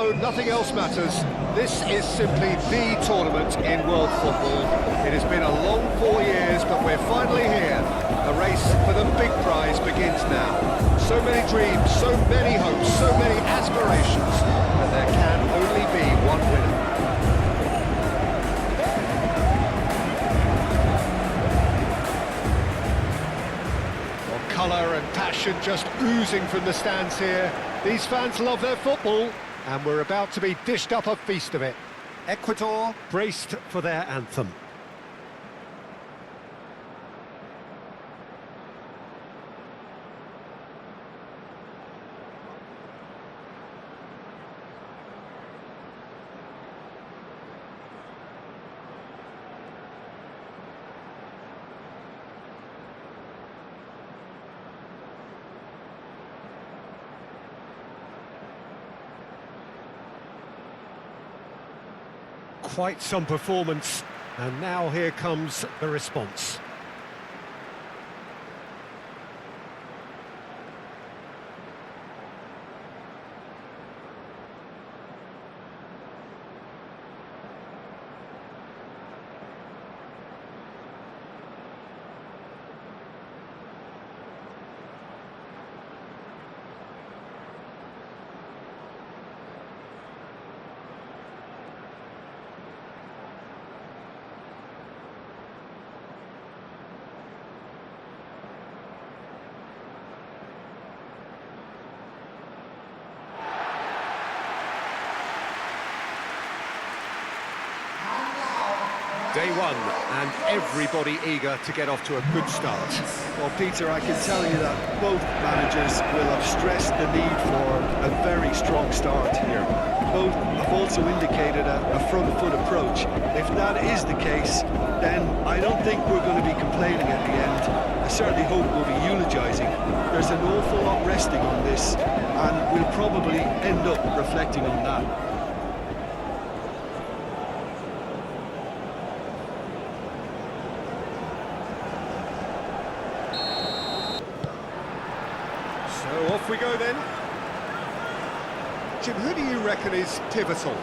know nothing else matters. This is simply the tournament in world football. It has been a long 4 years, but we're finally here. The race for the big prize begins now. So many dreams, so many hopes, so many aspirations, and there can only be one winner. Colour and passion just oozing from the stands here. These fans love their football, and we're about to be dished up a feast of it. Ecuador braced for their anthem. Quite some performance, and now here comes the response. Day one, and everybody eager to get off to a good start. Well, Peter, I can tell you that both managers will have stressed the need for a very strong start here. Both have also indicated a front foot approach. If that is the case, then I don't think we're going to be complaining at the end. I certainly hope we'll be eulogising. There's an awful lot resting on this, and we'll probably end up reflecting on that. So off we go then. Jim, who do you reckon is pivotal?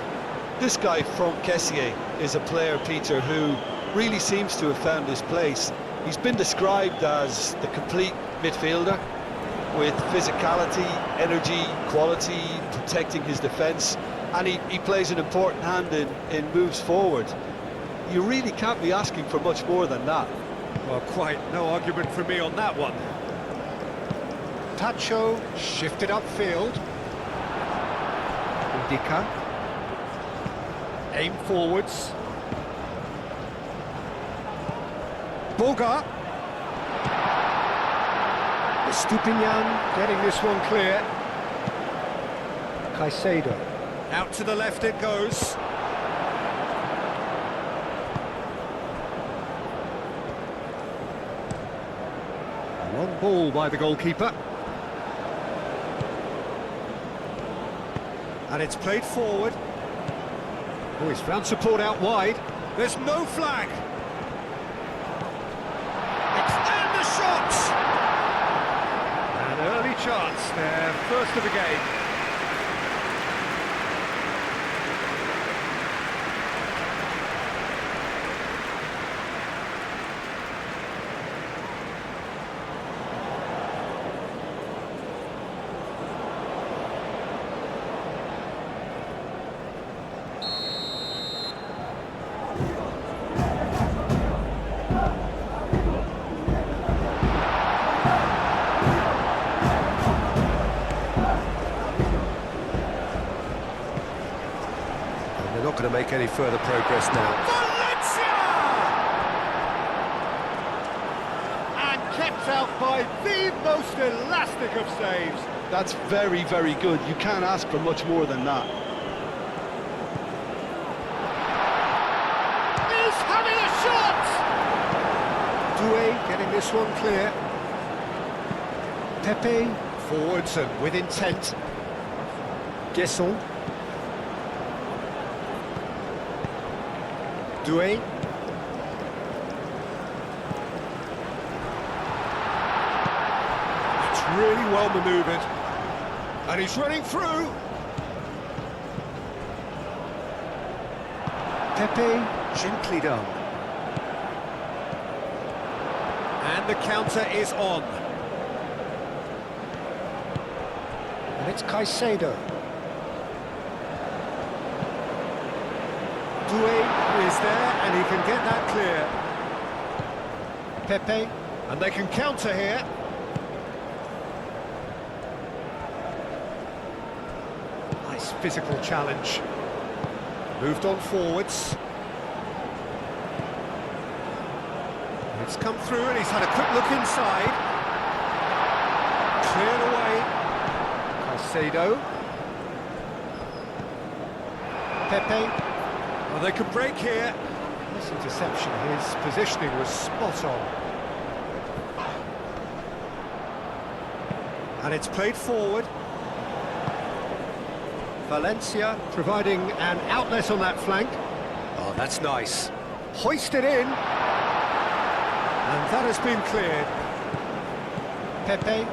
This guy, Franck Kessié, is a player, Peter, who really seems to have found his place. He's been described as the complete midfielder, with physicality, energy, quality, protecting his defence, and he plays an important hand in moves forward. You really can't be asking for much more than that. Well, quite no argument from me on that one. Tacho shifted upfield. Indica. Aim forwards. Boga. Estupinian getting this one clear. Caicedo. Out to the left it goes. Long ball by the goalkeeper. And it's played forward. Oh, he's found support out wide. There's no flag. And the shot! An early chance there, first of the game. They're not going to make any further progress now. Valencia! And kept out by the most elastic of saves. That's very, very good. You can't ask for much more than that. He's having a shot! Doué getting this one clear. Pepe forwards and with intent. Guesson. Doué. It's really well manoeuvred. And he's running through. Pepe, gently done. And the counter is on. And it's Caicedo. Doué is there, and he can get that clear. Pepe, and they can counter here. Nice physical challenge. Moved on forwards. It's come through, and he's had a quick look inside. Cleared away. Caicedo. Pepe. Well, they could break here. This interception, his positioning was spot on. And it's played forward. Valencia providing an outlet on that flank. Oh, that's nice. Hoisted in. And that has been cleared. Pepe.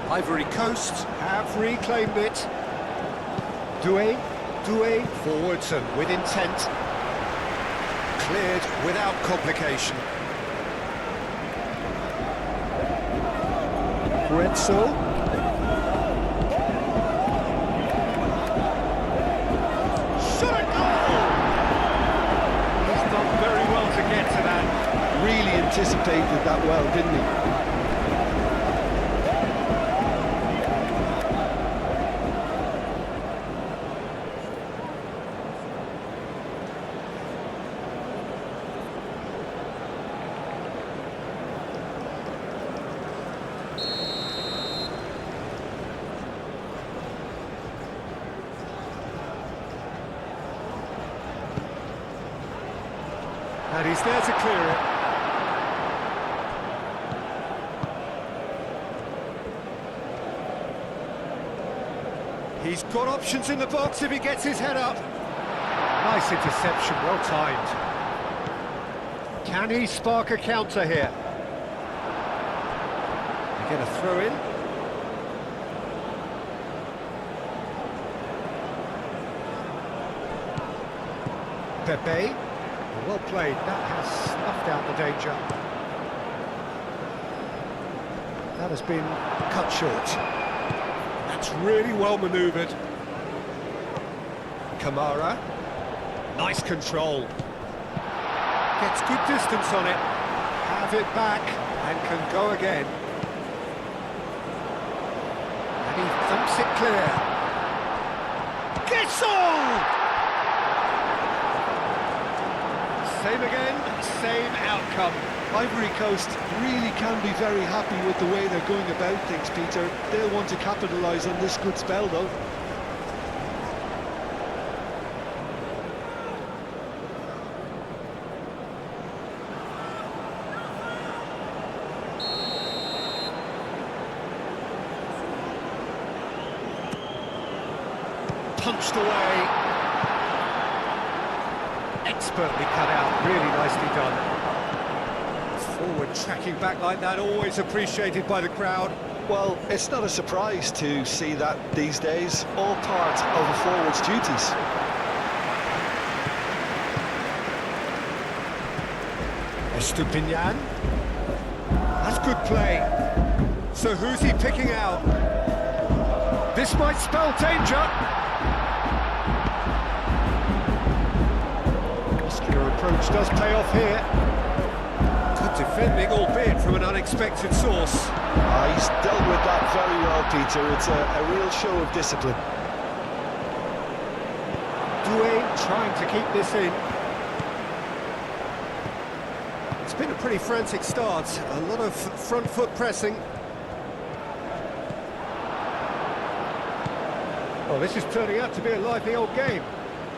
Ivory Coast have reclaimed it. Doué forwards and with intent. Cleared without complication. Retzel. Shot a goal! He's done very well to get to that. Really anticipated that well, didn't he? And he's there to clear it. He's got options in the box if he gets his head up. Nice interception, well timed. Can he spark a counter here? They get a throw in. Pepe. Well played, that has snuffed out the danger. That has been cut short. That's really well manoeuvred. Kamara. Nice control. Gets good distance on it. Have it back and can go again. And he thumps it clear. Gets on! Same again, same outcome. Ivory Coast really can be very happy with the way they're going about things, Peter. They'll want to capitalise on this good spell, though. Punched away. Expertly cut out, really nicely done. Forward tracking back like that, always appreciated by the crowd. Well, it's not a surprise to see that these days, all part of a forward's duties. Estupinian. That's good play. So who's he picking out? This might spell danger. Approach does pay off here. Good defending, albeit from an unexpected source. He's dealt with that very well, Peter. It's a real show of discipline. Doué trying to keep this in. It's been a pretty frantic start. A lot of front foot pressing. Well, this is turning out to be a lively old game.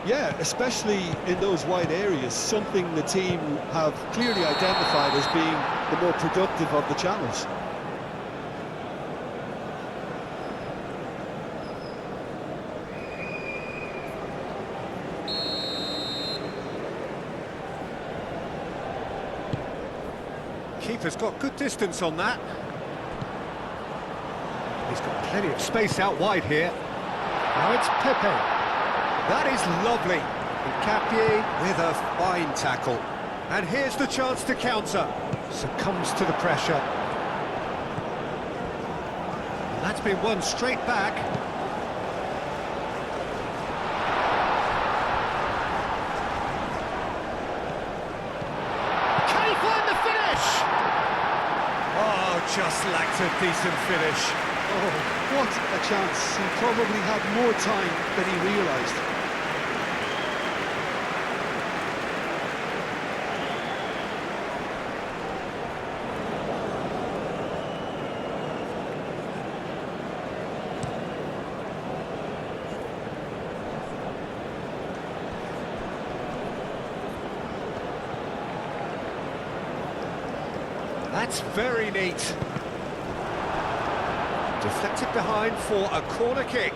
Yeah, especially in those wide areas, something the team have clearly identified as being the more productive of the channels. Keeper's got good distance on that. He's got plenty of space out wide here. Now it's Pepe. That is lovely. Capie with a fine tackle. And here's the chance to counter. Succumbs to the pressure. And that's been won straight back. Can he find the finish? Oh, just lacked a decent finish. Oh, what a chance. He probably had more time than he realised. That's very neat. Deflected behind for a corner kick.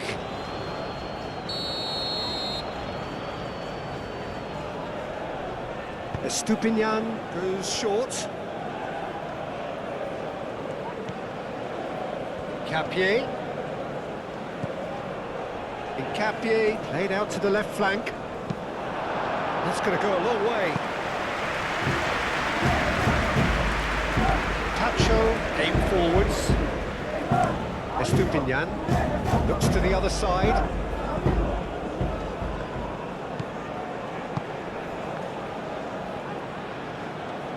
Estupinian goes short. Capie. Capie played out to the left flank. That's going to go a long way. Tacho, aim forwards. Estupinian looks to the other side.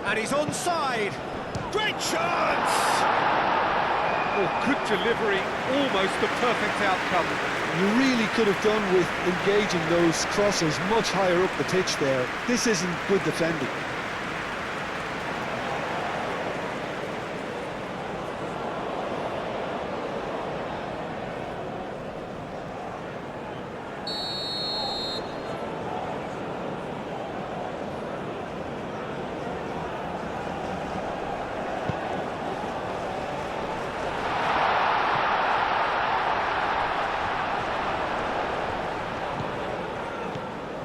And he's onside. Great chance! Oh, good delivery, almost the perfect outcome. You really could have done with engaging those crosses much higher up the pitch there. This isn't good defending.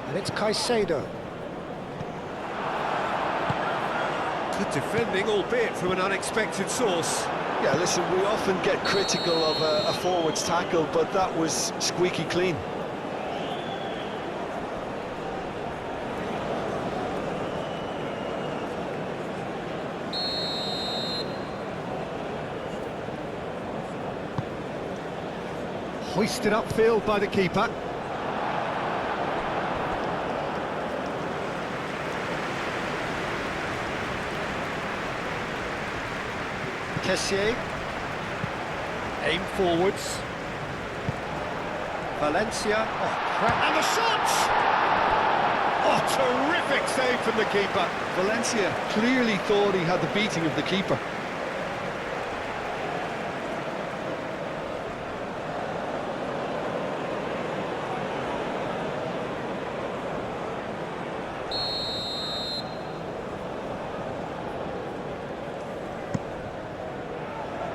And it's Caicedo. Good defending, albeit from an unexpected source. Yeah, listen, we often get critical of a forward's tackle, but that was squeaky clean. Hoisted upfield by the keeper. Kessié, aim forwards. Valencia, and the shot! Oh, terrific save from the keeper. Valencia clearly thought he had the beating of the keeper.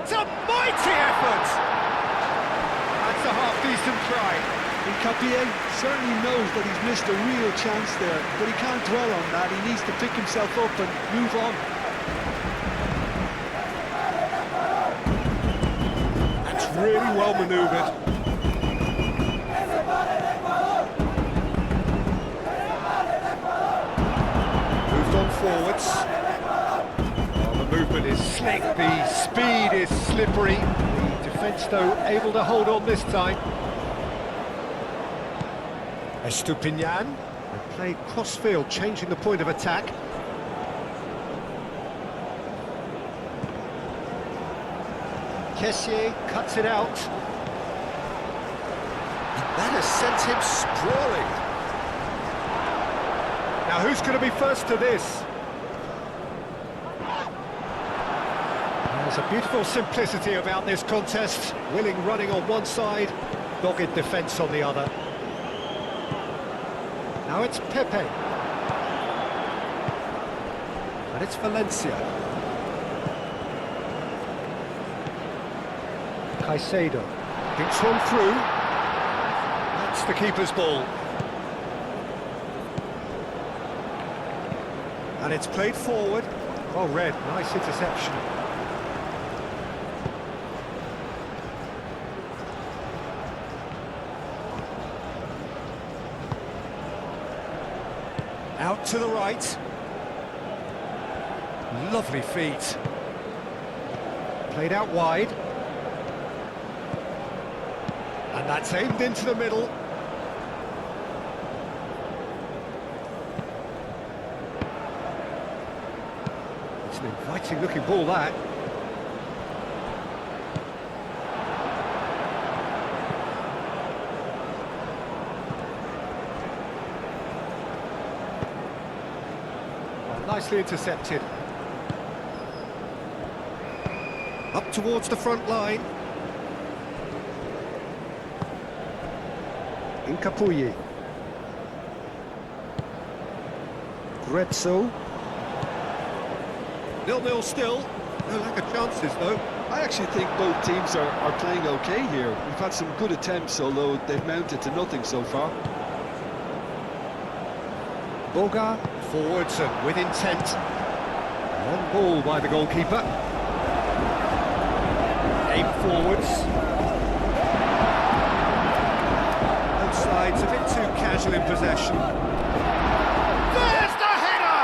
It's a mighty effort! That's a half-decent try. Capie certainly knows that he's missed a real chance there, but he can't dwell on that. He needs to pick himself up and move on. That's really well manoeuvred. Moved on forwards. Oh, the movement is slick, the speed is slippery. The defence, though, able to hold on this time. Estupinian, and played cross-field, changing the point of attack. Kessié cuts it out. And that has sent him sprawling. Now who's going to be first to this? There's a beautiful simplicity about this contest. Willing running on one side, dogged defence on the other. Now it's Pepe. And it's Valencia. Caicedo. Thinks one through. That's the keeper's ball. And it's played forward. Well read, nice interception. Out to the right. Lovely feet. Played out wide. And that's aimed into the middle. It's an inviting looking ball, that. Well, nicely intercepted. Up towards the front line. Incapuyi. Grezzo. 0-0 still. No lack of chances, though. I actually think both teams are playing okay here. We've had some good attempts, although they've mounted to nothing so far. Boga forwards and with intent. Long ball by the goalkeeper. Aim forwards. Both sides a bit too casual in possession. There's the header!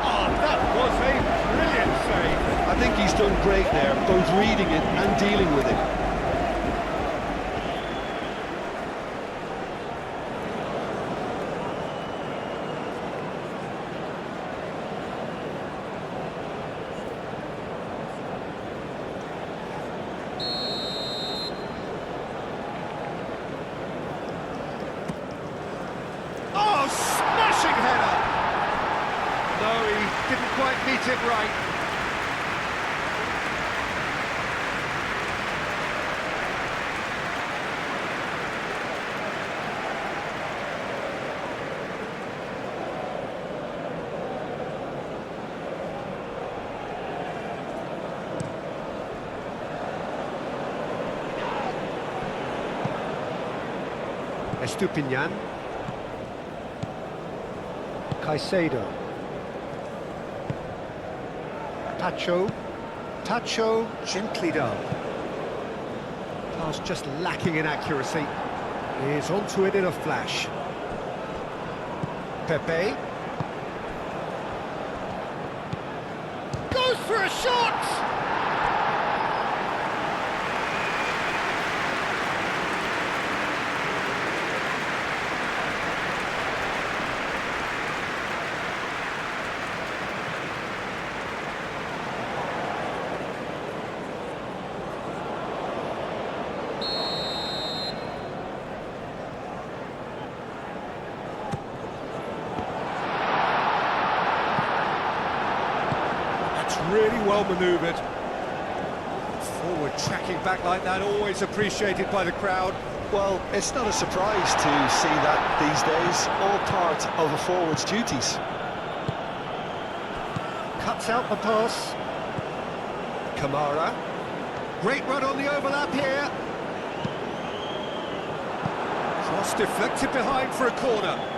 Oh, that was a brilliant save. I think he's done great there, both reading it and dealing with it. Oh, smashing header! No, he didn't quite beat it right. Estupinian. Caicedo. Tacho gently done. Pass just lacking in accuracy. He's onto it in a flash. Pepe. Goes for a shot! Really well manoeuvred. Forward tracking back like that, always appreciated by the crowd. Well, it's not a surprise to see that these days, all part of a forward's duties. Cuts out the pass. Kamara. Great run on the overlap here. Cross deflected behind for a corner.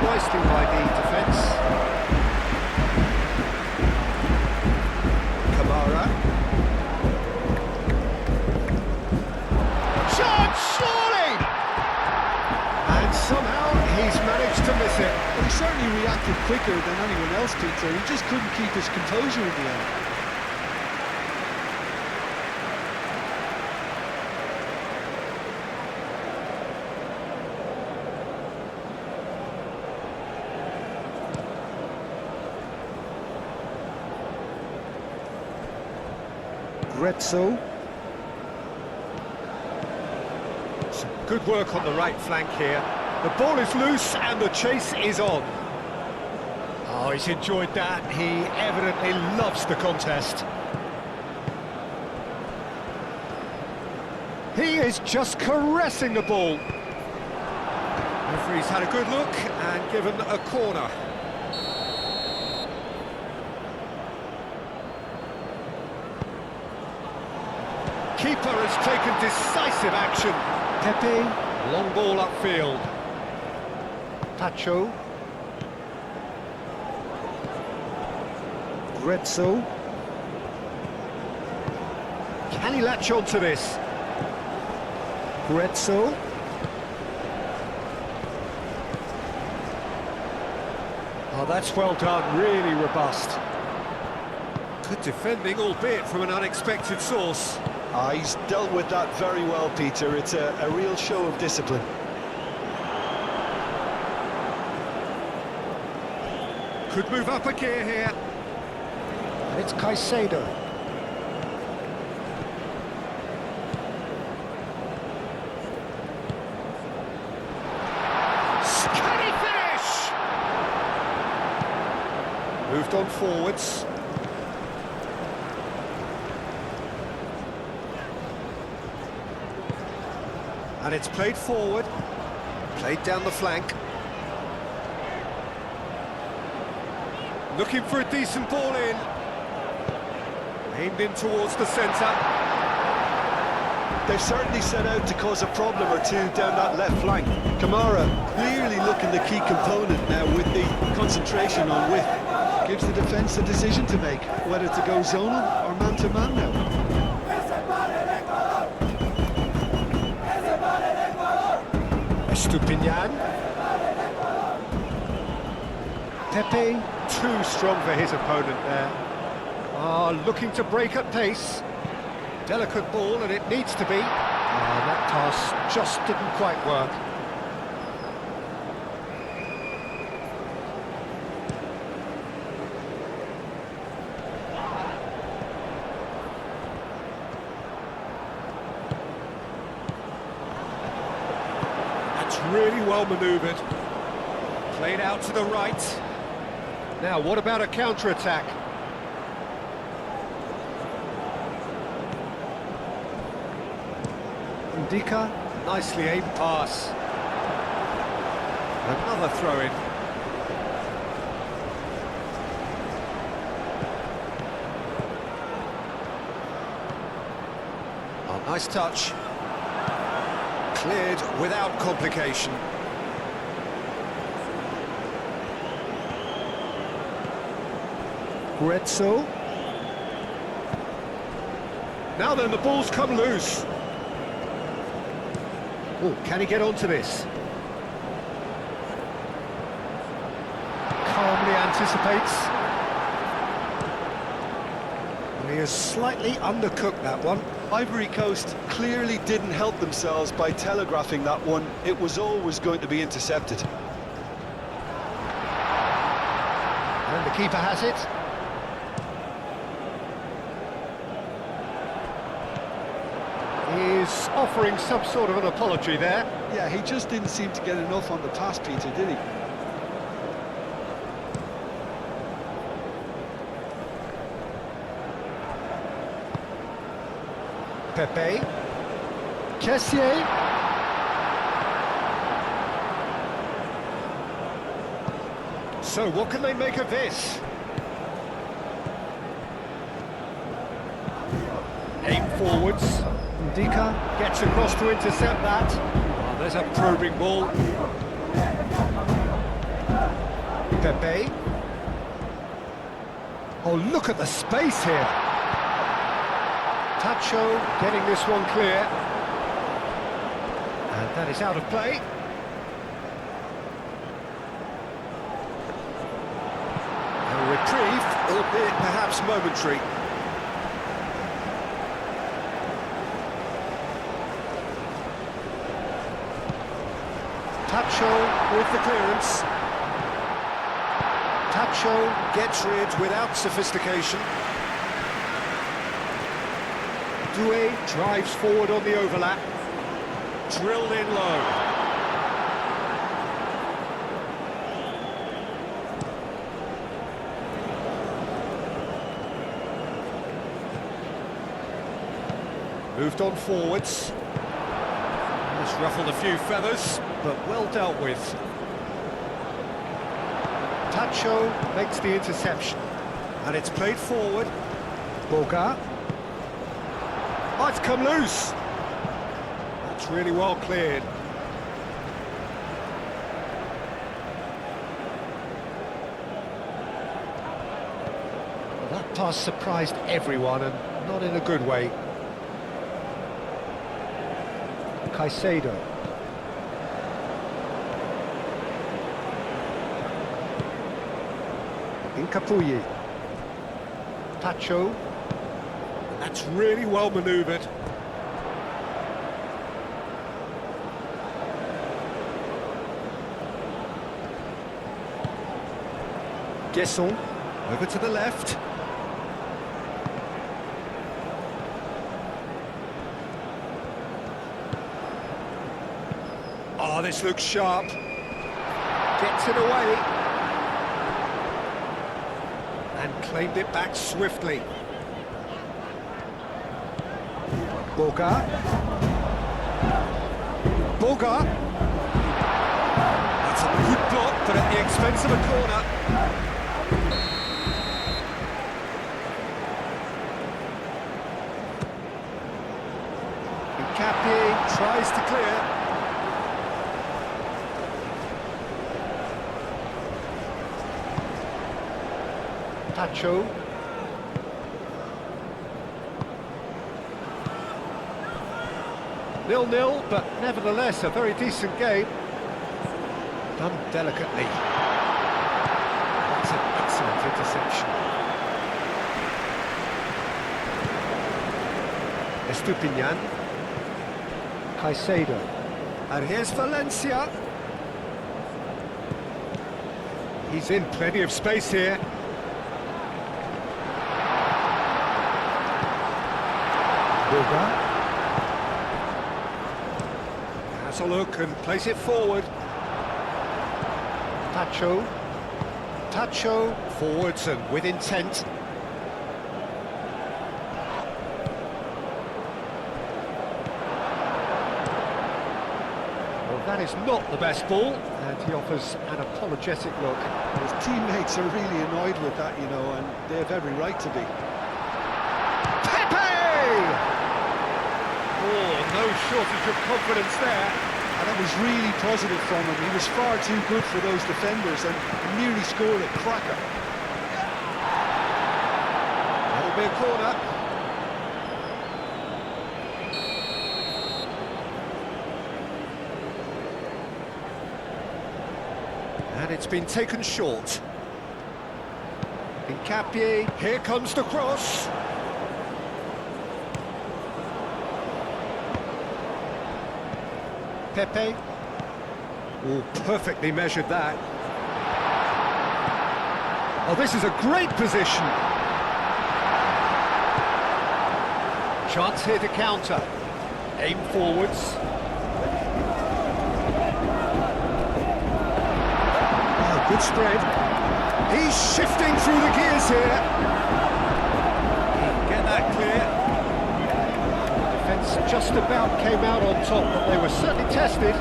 Nicely by the defence. Kamara. Shot, surely! And somehow he's managed to miss it. Well, he certainly reacted quicker than anyone else, Peter. He just couldn't keep his composure in the end. Grezzo. Some good work on the right flank here. The ball is loose and the chase is on. Oh, he's enjoyed that. He evidently loves the contest. He is just caressing the ball. Referee's had a good look and given a corner. Keeper has taken decisive action. Pepe, long ball upfield. Tacho. Grezzo. Can he latch on to this? Retzel. Oh, that's well done, really robust. Good defending, albeit from an unexpected source. He's dealt with that very well, Peter. It's a real show of discipline. Could move up a gear here. It's Caicedo. Can he finish? Moved on forwards. And it's played forward. Played down the flank. Looking for a decent ball in. Aimed in towards the centre. They've certainly set out to cause a problem or two down that left flank. Kamara clearly looking the key component now with the concentration on width. Gives the defence a decision to make, whether to go zonal or man-to-man now. Estupinian. Pepe, too strong for his opponent there. Looking to break at pace. Delicate ball, and it needs to be. That pass just didn't quite work. That's really well manoeuvred. Played out to the right. Now, what about a counter-attack? Ndika, nicely aimed pass. Another throw-in. Oh, nice touch. Cleared without complication. Retzel. Now then, the ball's come loose. Oh, can he get onto this? Calmly anticipates. And he has slightly undercooked that one. Ivory Coast clearly didn't help themselves by telegraphing that one. It was always going to be intercepted. And the keeper has it. He's offering some sort of an apology there. Yeah, he just didn't seem to get enough on the pass, Peter, did he? Pepe. Kessier. So, what can they make of this? Aim forwards. Ndika gets across to intercept that. Oh, there's a probing ball. Pepe. Oh, look at the space here. Tacho getting this one clear. And that is out of play. A reprieve, albeit perhaps momentary. Tacho with the clearance. Tacho gets rid without sophistication. Doué drives forward on the overlap. Drilled in low. Moved on forwards. Just ruffled a few feathers, but well dealt with. Tacho makes the interception. And it's played forward. Boga. Oh, it's come loose. That's really well cleared. Well, that pass surprised everyone, and not in a good way. Caicedo. Incapuyi. Tacho. That's really well manoeuvred. Gesson, over to the left. Oh, this looks sharp. Gets it away. And claimed it back swiftly. Boga. Boga. That's a good block, but at the expense of a corner. Cappy tries to clear. Tacho. Nil-nil, but nevertheless a very decent game. Done delicately. That's an excellent interception. Estupinian. Caicedo. And here's Valencia. He's in plenty of space here. Boga. Has a look and plays it forward. Tacho. Tacho. Forwards and with intent. That is not the best ball, and he offers an apologetic look. His teammates are really annoyed with that, you know, and they have every right to be. Pepe! Oh, no shortage of confidence there. And that was really positive from him. He was far too good for those defenders and nearly scored a cracker. That'll be a corner. And it's been taken short. Incapié, here comes the cross. Pepe. Oh, perfectly measured that. Oh, this is a great position. Chance here to counter. Aim forwards. Good spread. He's shifting through the gears here. Get that clear. Defence just about came out on top, but they were certainly tested.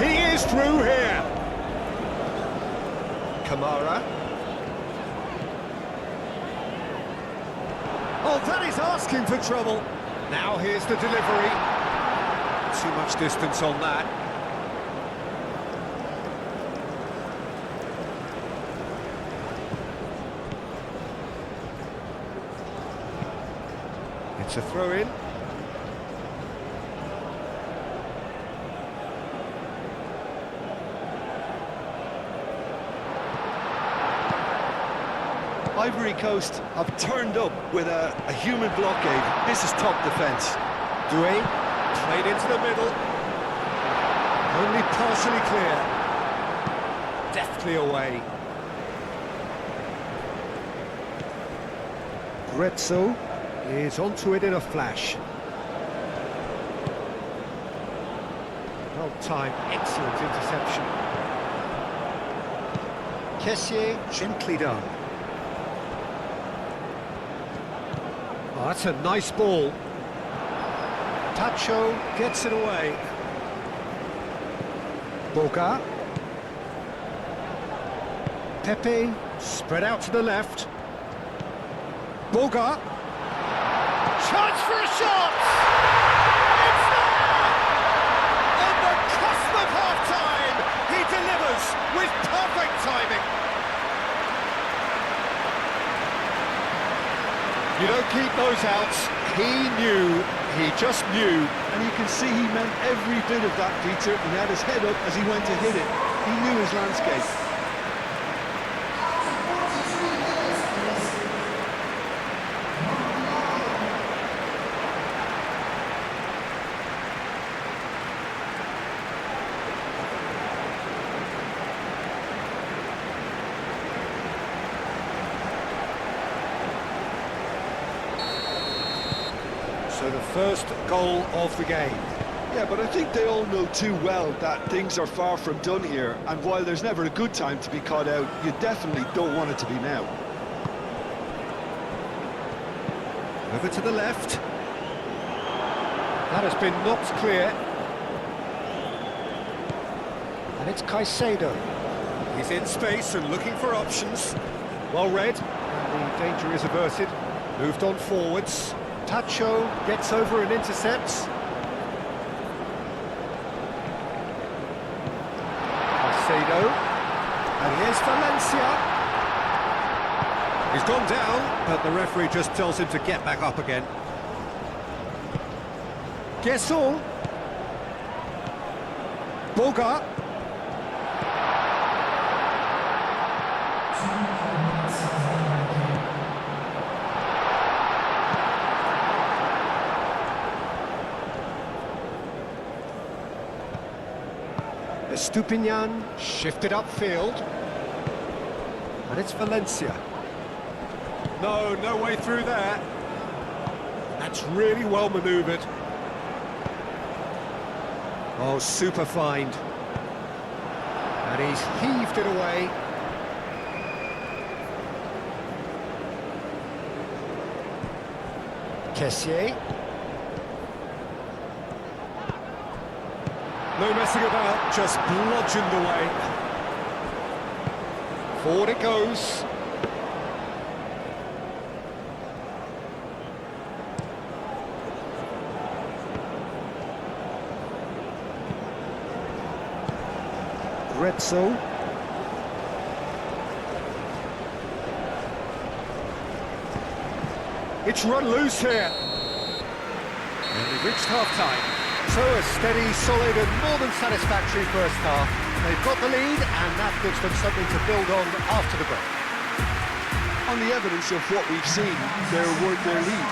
He is through here. Kamara. Oh, that is asking for trouble. Now here's the delivery. Too much distance on that. It's a throw-in. Ivory Coast have turned up with a human blockade. This is top defence. Doué, played into the middle. Only partially clear. Deftly away. Grezzo is onto it in a flash. Well timed, excellent interception. Kessié, gently done. Oh, that's a nice ball. Tacho gets it away. Boga. Pepe, spread out to the left. Boga. Chance for a shot! It's there! On the cusp of half-time, he delivers with perfect timing. You don't keep those outs. He knew he just knew. And you can see he meant every bit of that, Peter. He had his head up as he went to hit it. He knew his landscape. So the first goal of the game. Yeah, but I think they all know too well that things are far from done here, and while there's never a good time to be caught out, you definitely don't want it to be now. Over to the left. That has been knocked clear. And it's Caicedo. He's in space and looking for options. Well read. And the danger is averted. Moved on forwards. Tacho gets over and intercepts. Caicedo. And here's Valencia. He's gone down, but the referee just tells him to get back up again. Guessel. Boga. Estupinian shifted upfield. And it's Valencia. No way through there. That's really well manoeuvred. Oh, super find. And he's heaved it away. Kessié. No messing about, just bludgeoned away. Forward it goes. Retzel. It's run loose here. And we've reached half-time. So a steady, solid and more than satisfactory first half. They've got the lead and that gives them something to build on after the break. On the evidence of what we've seen, they're worth their lead.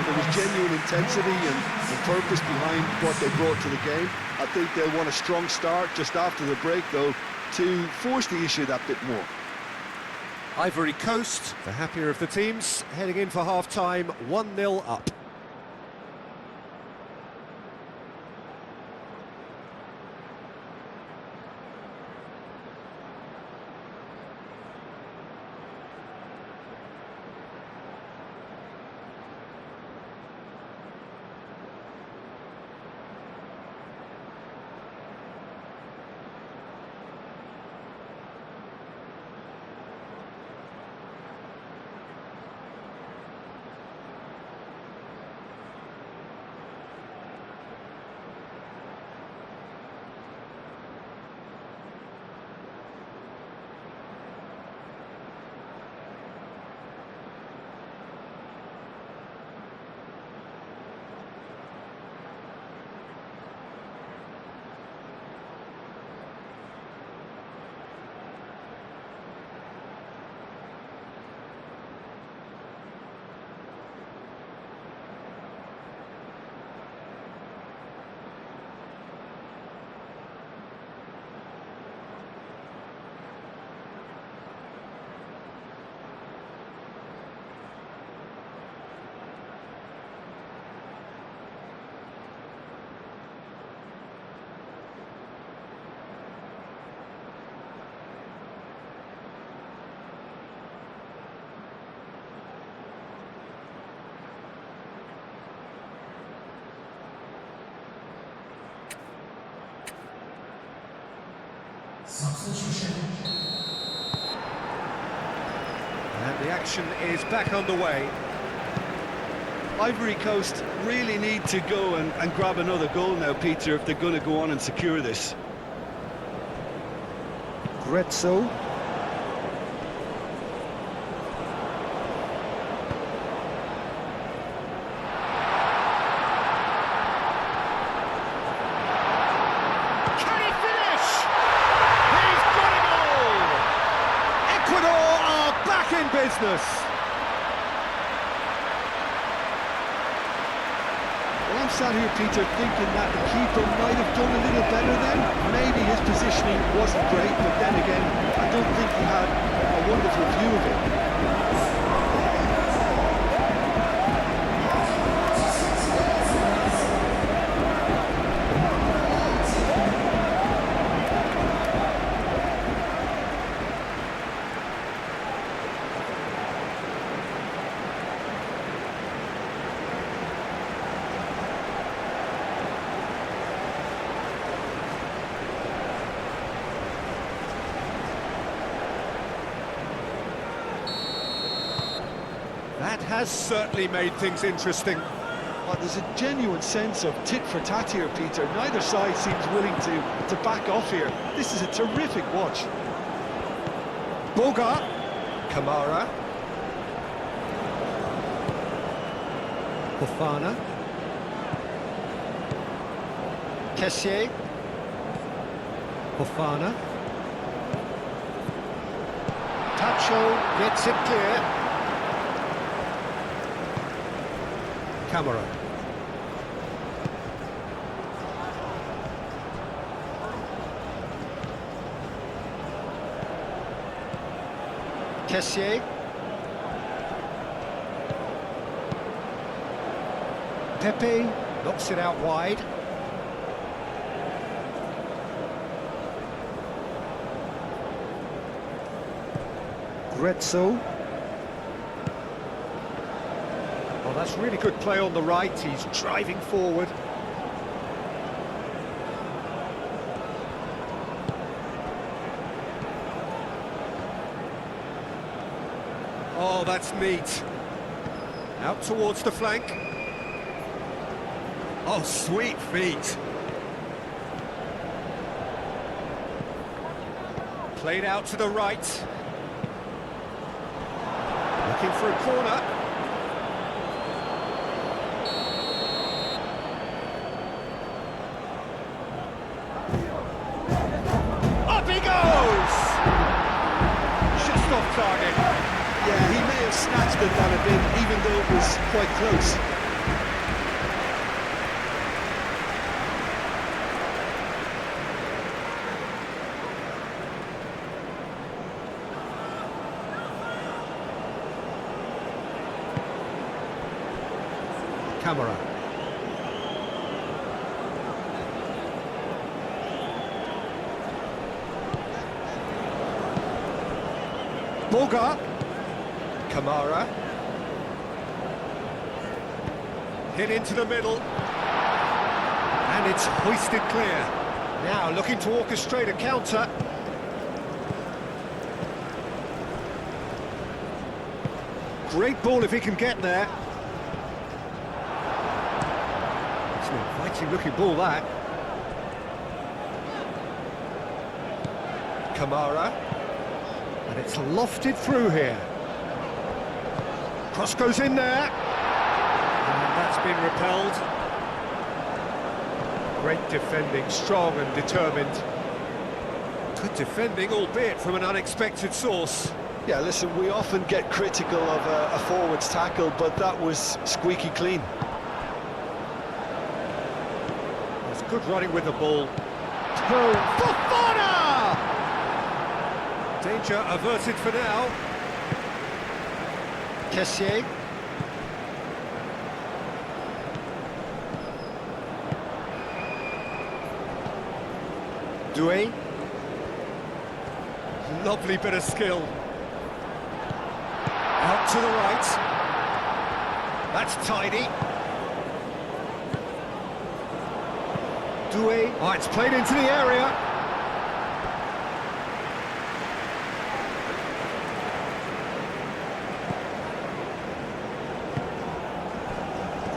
There was genuine intensity and purpose behind what they brought to the game. I think they'll want a strong start just after the break, though, to force the issue that bit more. Ivory Coast, the happier of the teams, heading in for half-time, 1-0 up. And the action is back underway. Ivory Coast really need to go and grab another goal now, Peter, if they're going to go on and secure this. Retzel. business. Well, I'm sat here, Peter, thinking that the keeper might have done a little better then. Maybe his positioning wasn't great, but then again, I don't think he had a wonderful view of it. That has certainly made things interesting. Well, there's a genuine sense of tit for tat here, Peter. Neither side seems willing to back off here. This is a terrific watch. Boga, Kamara, Fofana, Kessié, Fofana, Tacho gets it clear. Camera. Kessié. Pepe knocks it out wide. Grezzo. Oh, that's really good play on the right. He's driving forward. Oh, that's neat. Out towards the flank. Oh, sweet feet. Played out to the right. Looking for a corner. Up he goes! Just off target. Yeah, he may have snatched at that a bit, even though it was quite close. Camera. Boga. Kamara. Hit into the middle. And it's hoisted clear. Now looking to orchestrate a counter. Great ball if he can get there. It's an inviting looking ball, that. Kamara. And it's lofted through here. Cross goes in there. And that's been repelled. Great defending, strong and determined. Good defending, albeit from an unexpected source. Yeah, listen, we often get critical of a forward's tackle, but that was squeaky clean. It's good running with the ball. Fofana! Danger averted for now. Kessié. Doué. Lovely bit of skill. Out to the right. That's tidy. Doué. Oh, it's played into the area.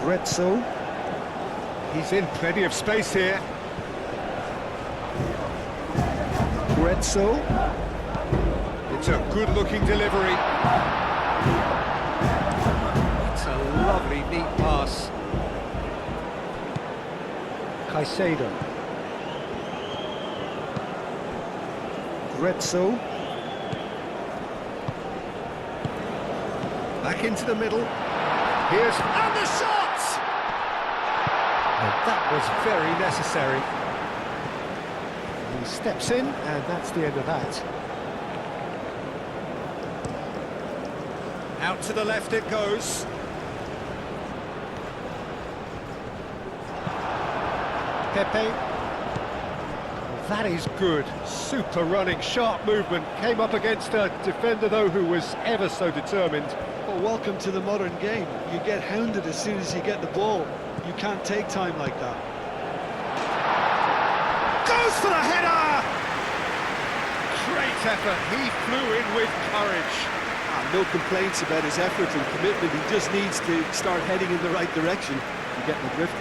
Grezzo. He's in plenty of space here. Grezzo. It's a good-looking delivery. It's a lovely, neat pass. Caicedo. Grezzo. Back into the middle. Here's... and the shot! And that was very necessary. He steps in, and that's the end of that. Out to the left it goes. Pepe. That is good. Super running, sharp movement. Came up against a defender, though, who was ever so determined. Well, welcome to the modern game. You get hounded as soon as you get the ball. You can't take time like that. Goes for the header! Great effort. He flew in with courage. No complaints about his effort and commitment. He just needs to start heading in the right direction to get the drift.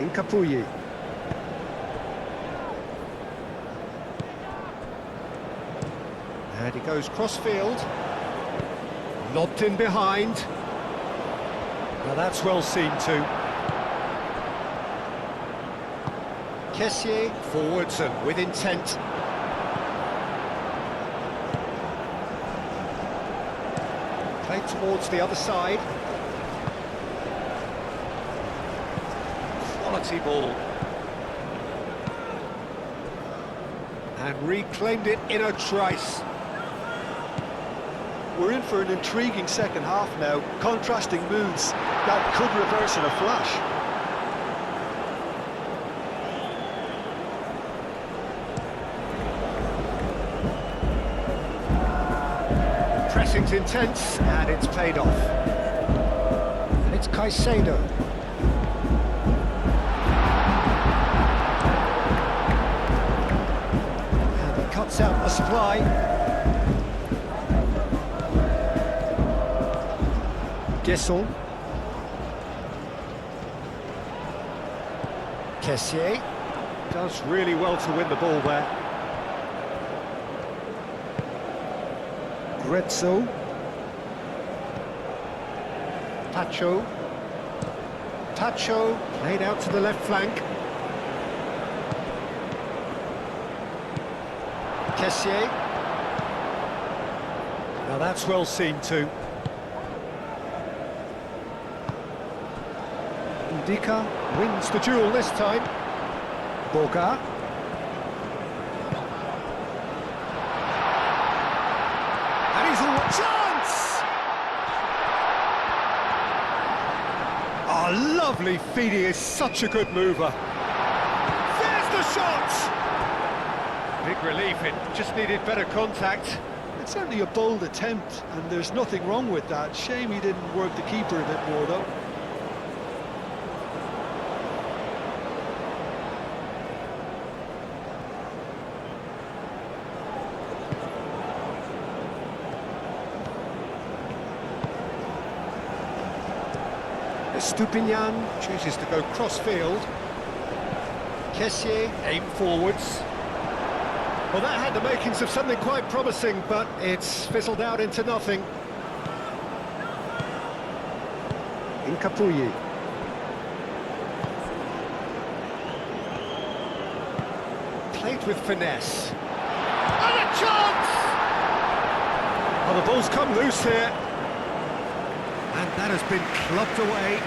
Incapuyi. And he goes cross-field. Lobbed in behind. Now that's well seen too. Kessié forwards and with intent. Played towards the other side. Quality ball. And reclaimed it in a trice. We're in for an intriguing second half now. Contrasting moods that could reverse in a flash. Pressing's intense, and it's paid off. And it's Caicedo. And he cuts out the supply. Gesson. Kessié does really well to win the ball there. Grezzo. Pacho. Pacho played out to the left flank. Kessié. Now that's well seen too. Dika wins the duel this time. Boga. And he's all chance! Oh, lovely feed. He is such a good mover. There's the shot! Big relief, it just needed better contact. It's certainly a bold attempt, and there's nothing wrong with that. Shame he didn't work the keeper a bit more, though. Stupinian chooses to go cross-field. Kessié aim forwards. Well, that had the makings of something quite promising, but it's fizzled out into nothing. Incapuyi. Played with finesse. And a chance! Well, the ball's come loose here. And that has been clubbed away.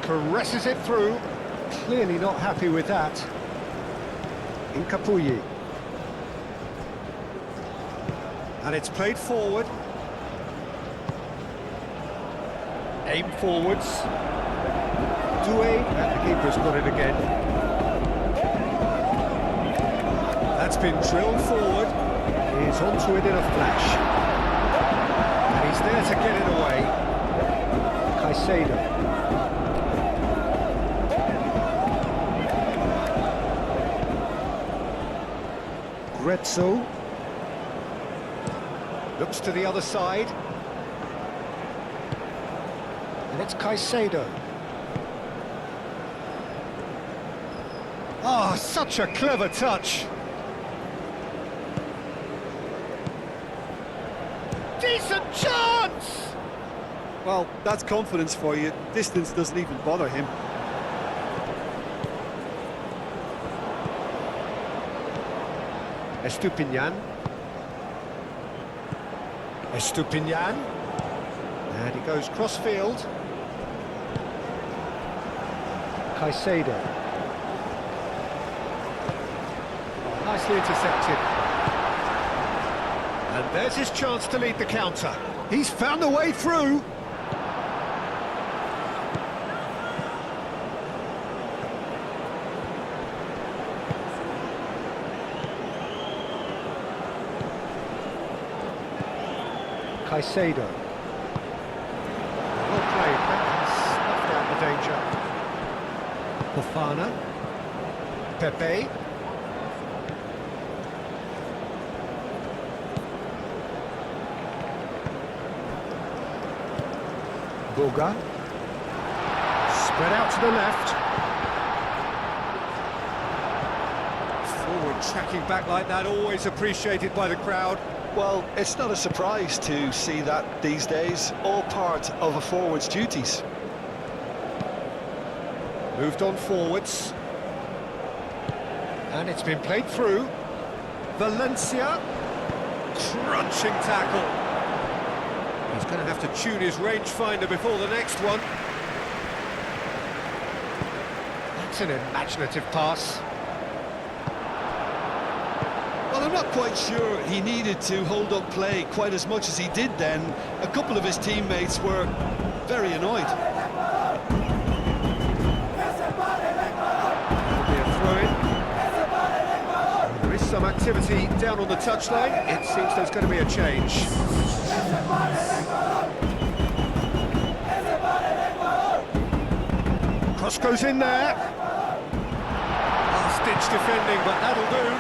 Caresses it through. Clearly not happy with that. Incapuyi. And it's played forward. Aim forwards. Doué, and the keeper's got it again. That's been drilled forward. He's onto it in a flash. And he's there to get it away. Caicedo. Grezzo. Looks to the other side. And it's Caicedo. Oh, such a clever touch. Decent chance! Well, that's confidence for you. Distance doesn't even bother him. Estupinian. Estupinian. And he goes cross-field. Caicedo. Oh, nicely intercepted. And there's his chance to lead the counter. He's found a way through. Caicedo. Well played, that snuffed out the danger. Fofana. Pepe. Boga. Spread out to the left. Forward tracking back like that, always appreciated by the crowd. Well, it's not a surprise to see that these days, all part of a forward's duties. Moved on forwards. And it's been played through. Valencia. Crunching tackle. He's going to have to tune his rangefinder before the next one. That's an imaginative pass. Well, I'm not quite sure he needed to hold up play quite as much as he did then. A couple of his teammates were very annoyed. Be a throw-in. There is some activity down on the touchline. It seems there's going to be a change. Cross goes in there. Last-ditch defending, but that'll do.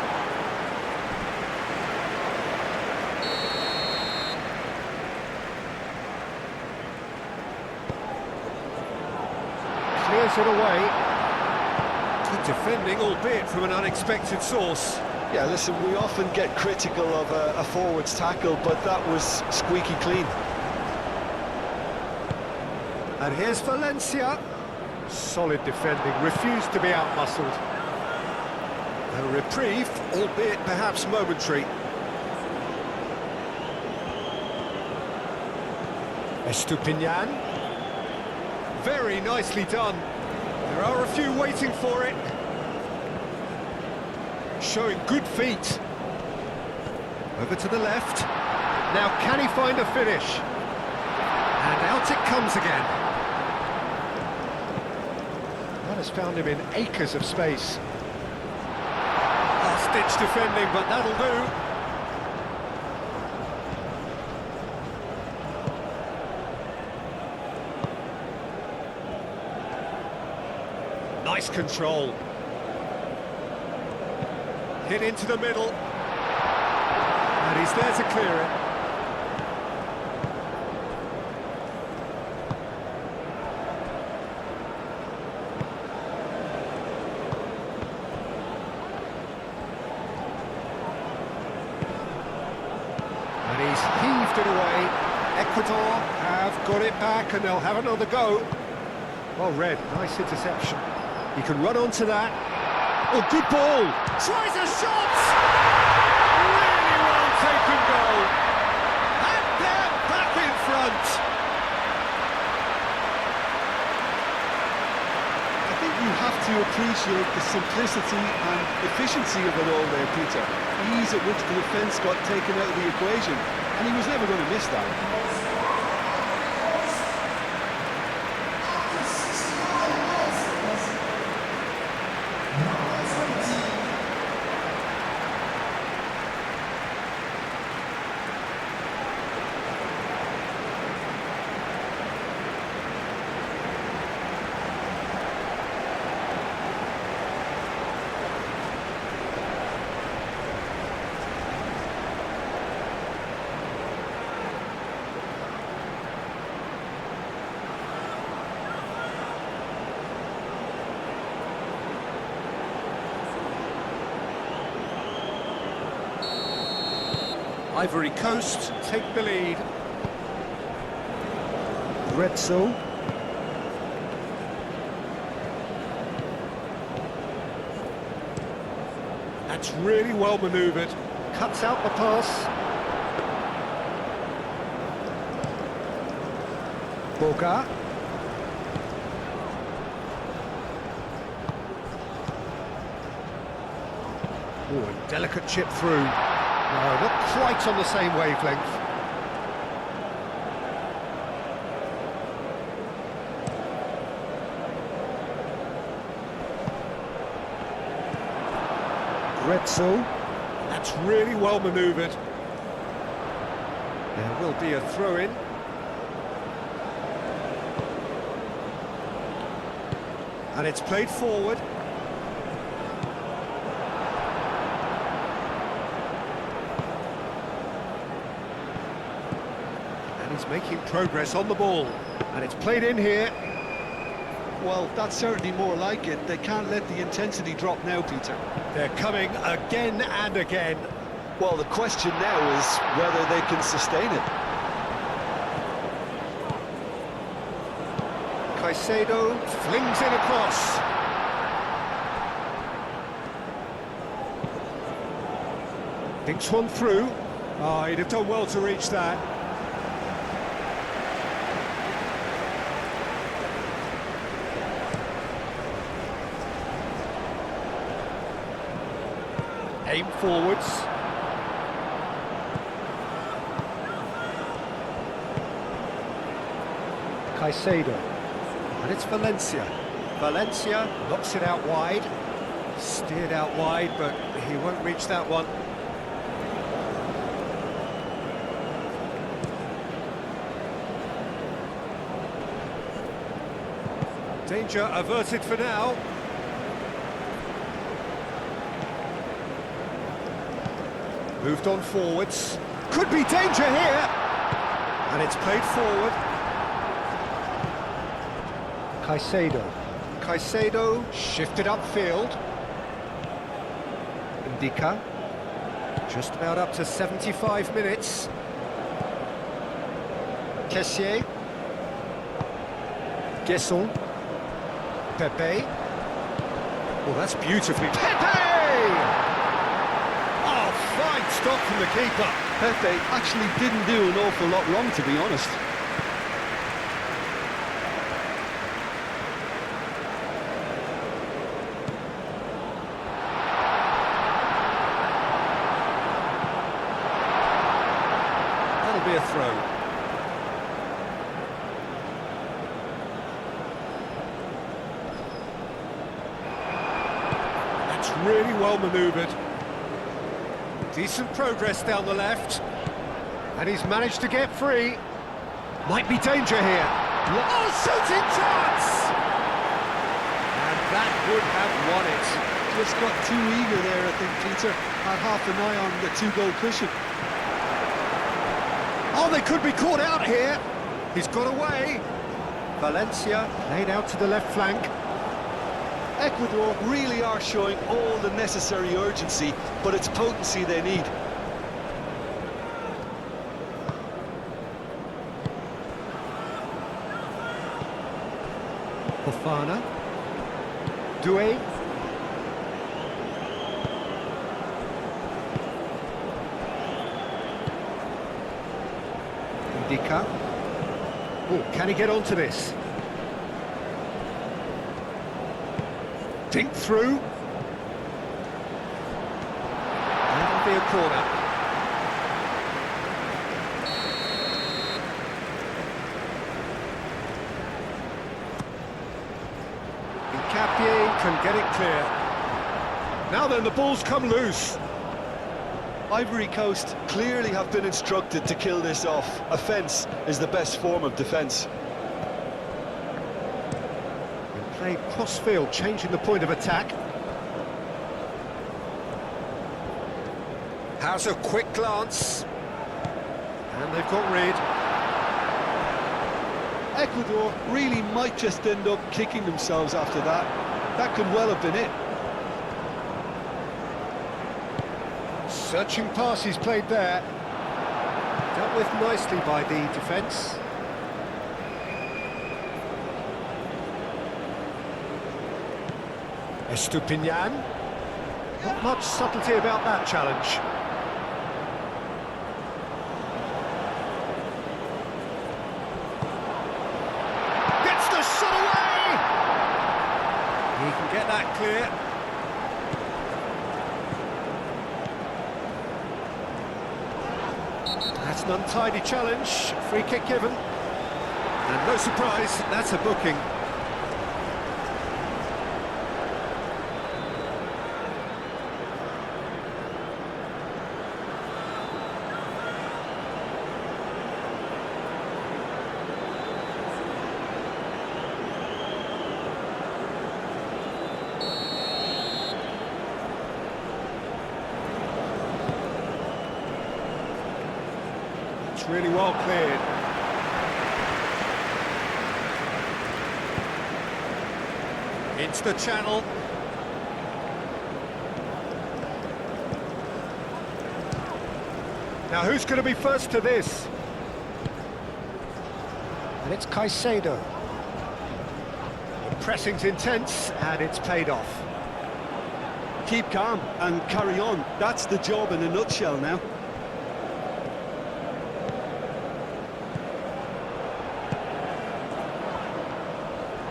Clears it away. Good defending, albeit from an unexpected source. Yeah, listen, we often get critical of a forward's tackle, but that was squeaky clean. And here's Valencia. Solid defending, refused to be outmuscled. A reprieve, albeit perhaps momentary. Estupinian. Very nicely done. There are a few waiting for it. Showing good feet. Over to the left. Now can he find a finish? And out it comes again. That has found him in acres of space. Last-ditch defending, but that'll do. Nice control. Hit into the middle. And he's there to clear it. And he's heaved it away. Ecuador have got it back and they'll have another go. Well read, nice interception. He can run onto that. Oh, good ball! Tries a shot! Really well taken goal. And they're back in front. I think you have to appreciate the simplicity and efficiency of it all there, Peter. The ease at which the defence got taken out of the equation, and he was never going to miss that. Ivory Coast take the lead. Retzel. That's really well manoeuvred. Cuts out the pass. Boga. Oh, a delicate chip through. No, not quite on the same wavelength. Retzel. That's really well manoeuvred. There will be a throw-in. And it's played forward. And he's making progress on the ball. And it's played in here. Well, that's certainly more like it. They can't let the intensity drop now, Peter. They're coming again and again. Well, the question now is whether they can sustain it. Caicedo flings it across. Thinks one through. Oh, he'd have done well to reach that. Aim forwards. Caicedo. And it's Valencia. Valencia knocks it out wide. Steered out wide, but he won't reach that one. Danger averted for now. Moved on forwards. Could be danger here. And it's played forward. Caicedo. Caicedo shifted upfield. Indica. Just about up to 75 minutes. Kessier. Guesson. Pepe. Oh, that's beautifully. Pepe! Oh, fine stop from the keeper. Pepe actually didn't do an awful lot wrong, to be honest. That'll be a throw. That's really well manoeuvred. Decent progress down the left. And he's managed to get free. Might be danger here. Oh, shooting chance! And that would have won it. Just got too eager there, I think, Peter. Had half an eye on the two-goal cushion. Oh, they could be caught out here. He's got away. Valencia played out to the left flank. Ecuador really are showing all the necessary urgency, but it's potency they need. Fofana. Doué. Indica. Oh, can he get onto this? Dink through. That'll be a corner. Capier can get it clear. Now then, the ball's come loose. Ivory Coast clearly have been instructed to kill this off. Offence is the best form of defence. Played cross-field, changing the point of attack. Has a quick glance. And they've got rid. Ecuador really might just end up kicking themselves after that. That could well have been it. Searching pass he's played there. dealt with nicely by the defence. Estupinian. Not much subtlety about that challenge. Gets the shot away! He can get that clear. That's an untidy challenge. Free kick given. And no surprise, that's a booking. It's really well cleared. Into the channel. Now who's going to be first to this? And it's Caicedo. The pressing's intense and it's paid off. Keep calm and carry on. That's the job in a nutshell now.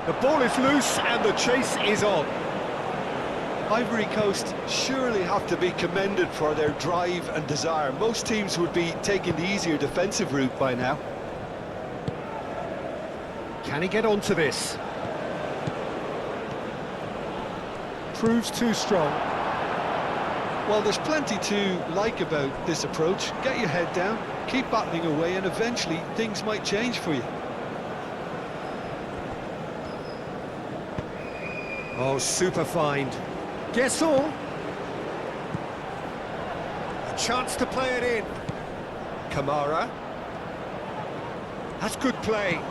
The ball is loose and the chase is on. Ivory Coast surely have to be commended for their drive and desire. Most teams would be taking the easier defensive route by now. Can he get onto this? Proves too strong. Well, there's plenty to like about this approach. Get your head down, keep battling away, and eventually things might change for you. Oh, super find. Guess all. A chance to play it in. Kamara. That's good play.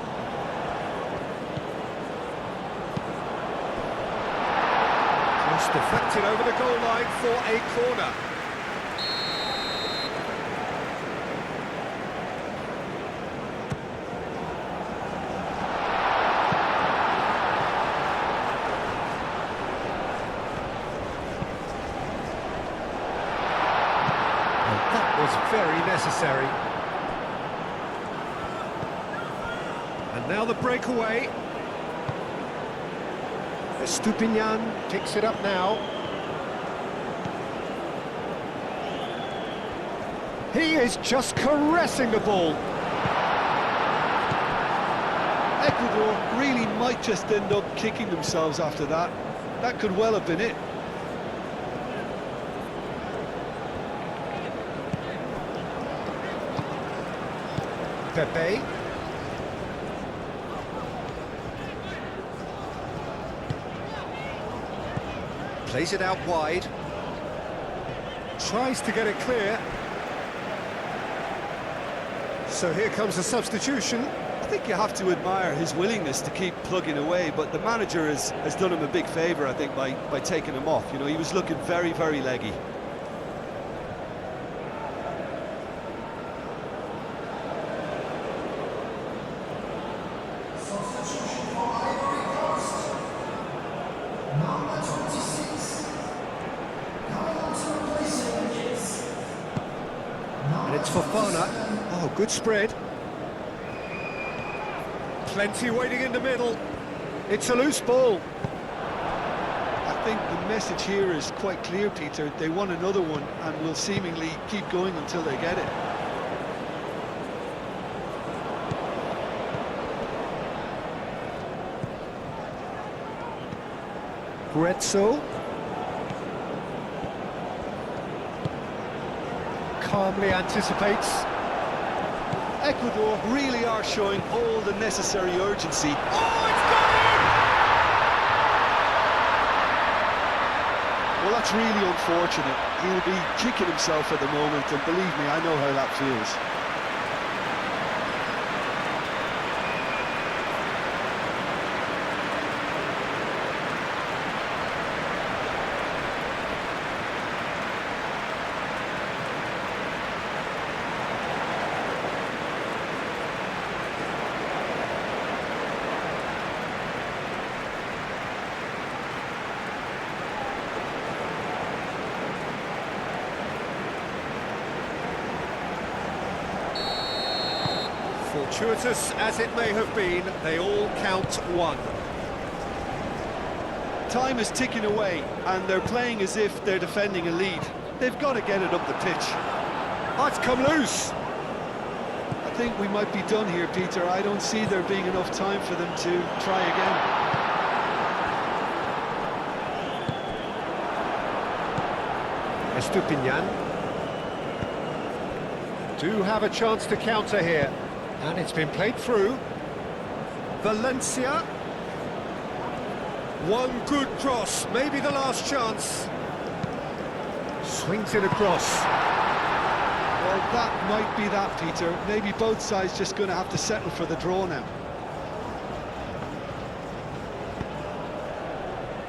Cross deflected over the goal line for a corner. Was very necessary. And now the breakaway. Estupinian picks it up now. He is just caressing the ball. Ecuador really might just end up kicking themselves after that. That could well have been it. Pepe. Plays it out wide. Tries to get it clear. So here comes the substitution. I think you have to admire his willingness to keep plugging away, but the manager has done him a big favour, I think, by taking him off. You know, he was looking very, very leggy. And it's Fofana. Oh, good spread. Plenty waiting in the middle. It's a loose ball. I think the message here is quite clear, Peter. They want another one and will seemingly keep going until they get it. Guetzel. Calmly anticipates. Ecuador really are showing all the necessary urgency. Oh, it's gone in! Well, that's really unfortunate. He'll be kicking himself at the moment, and believe me, I know how that feels. Fortuitous as it may have been, they all count one. Time is ticking away, and they're playing as if they're defending a lead. They've got to get it up the pitch. Oh, it's come loose. I think we might be done here, Peter. I don't see there being enough time for them to try again. Estupinian. Do have a chance to counter here. And it's been played through. Valencia. One good cross, maybe the last chance. Swings it across. Well, that might be that, Peter. Maybe both sides just going to have to settle for the draw now.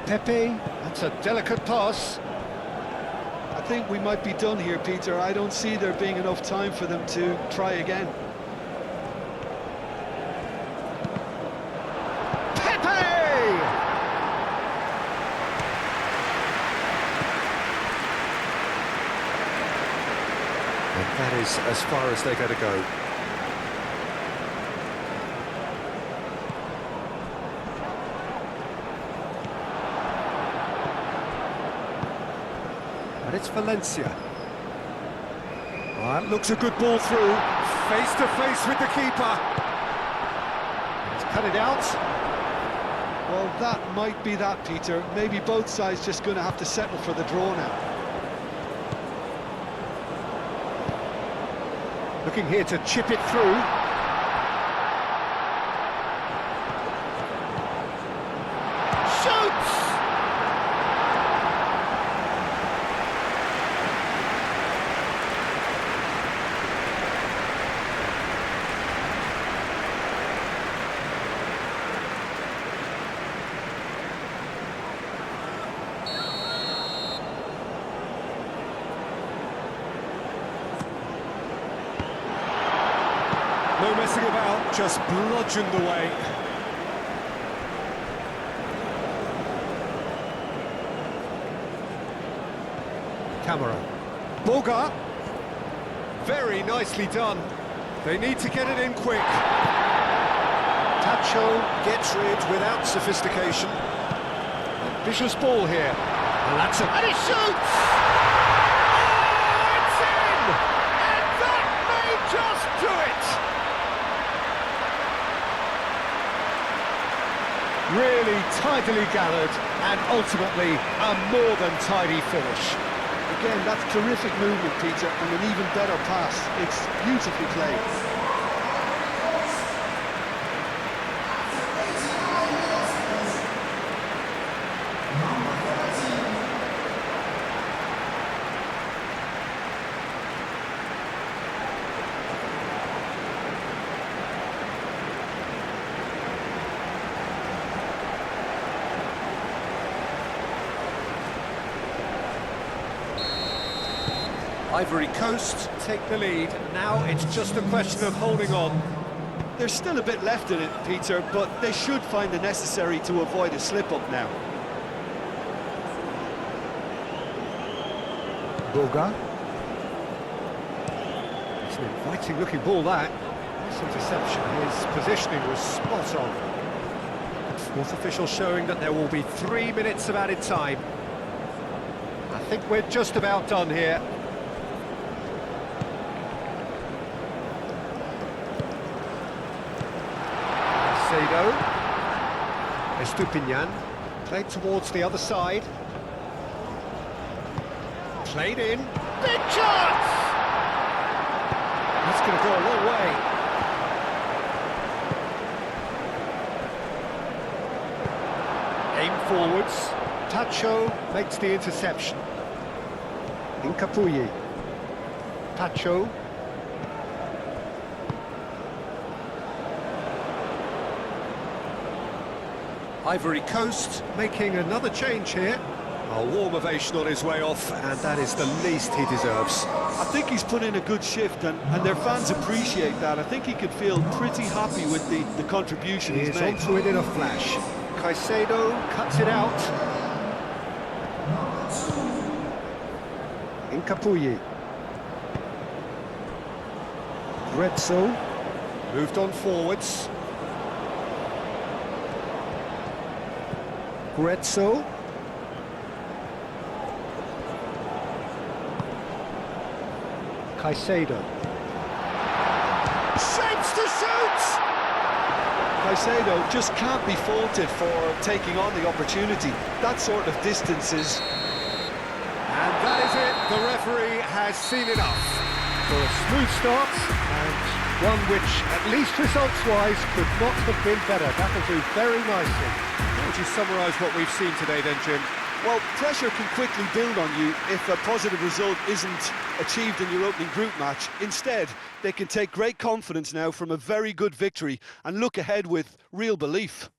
Pepe, that's a delicate pass. I think we might be done here, Peter. I don't see there being enough time for them to try again. That is as far as they're going to go. And it's Valencia. That looks a good ball through. Face to face with the keeper. He's cut it out. Well, that might be that, Peter. Maybe both sides just going to have to settle for the draw now. Looking here to chip it through. Shoots! No messing about, just bludgeoned away. Camera. Boga. Very nicely done. They need to get it in quick. Tacho gets rid without sophistication. Ambitious ball here. And that's it. And he shoots! Oh, it's in! And that may just do it! Really tidily gathered, and ultimately a more than tidy finish. Again, that's terrific movement, Peter, and an even better pass. It's beautifully played. Ivory Coast take the lead. Now it's just a question of holding on. There's still a bit left in it, Peter, but they should find the necessary to avoid a slip-up now. Boga. It's an inviting-looking ball, that. Nice interception. His positioning was spot on. Fourth official showing that there will be 3 minutes of added time. I think we're just about done here. Estupinian, played towards the other side. Played in. Big chance! That's going to go a long way. Aim forwards. Tacho makes the interception. Incapuyi. Tacho. Ivory Coast making another change here. A warm ovation on his way off, and that is the least he deserves. I think he's put in a good shift, and their fans appreciate that. I think he could feel pretty happy with the contribution he's made. He's onto it in a flash. Caicedo cuts it out. Incapuyi. Grezzo. Moved on forwards. Grezzo. Caicedo. Shapes to shoot! Caicedo just can't be faulted for taking on the opportunity. That sort of distance is... And that is it. The referee has seen enough for a smooth start and one which, at least results-wise, could not have been better. That'll do very nicely. How would you summarise what we've seen today then, Jim? Well, pressure can quickly build on you if a positive result isn't achieved in your opening group match. Instead, they can take great confidence now from a very good victory and look ahead with real belief.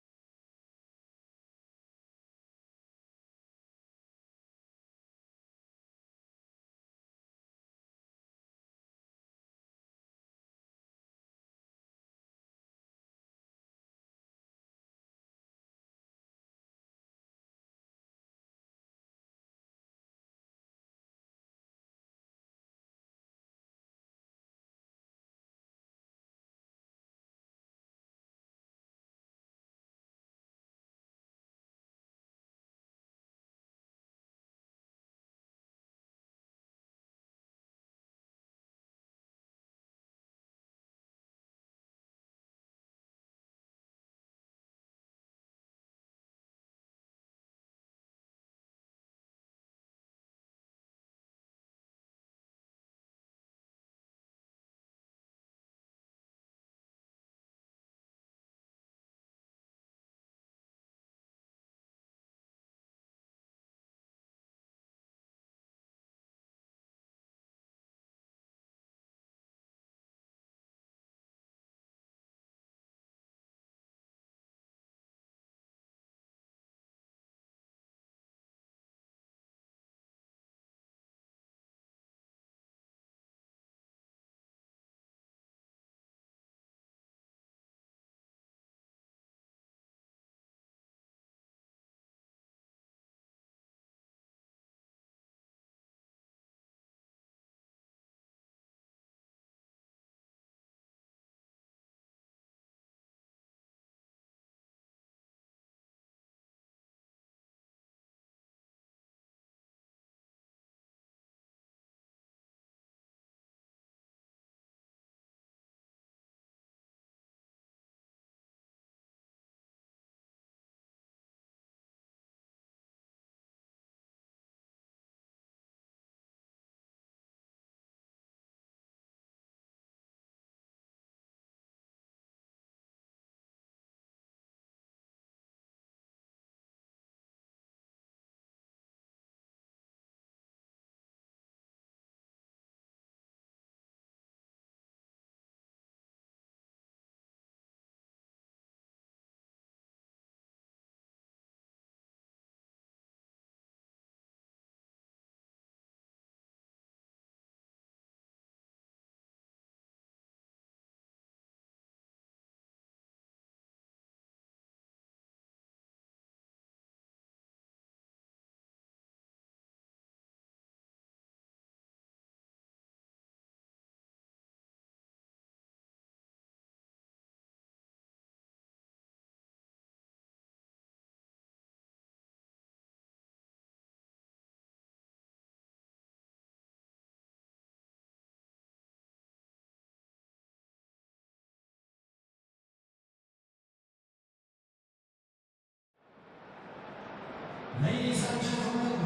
Ladies and gentlemen,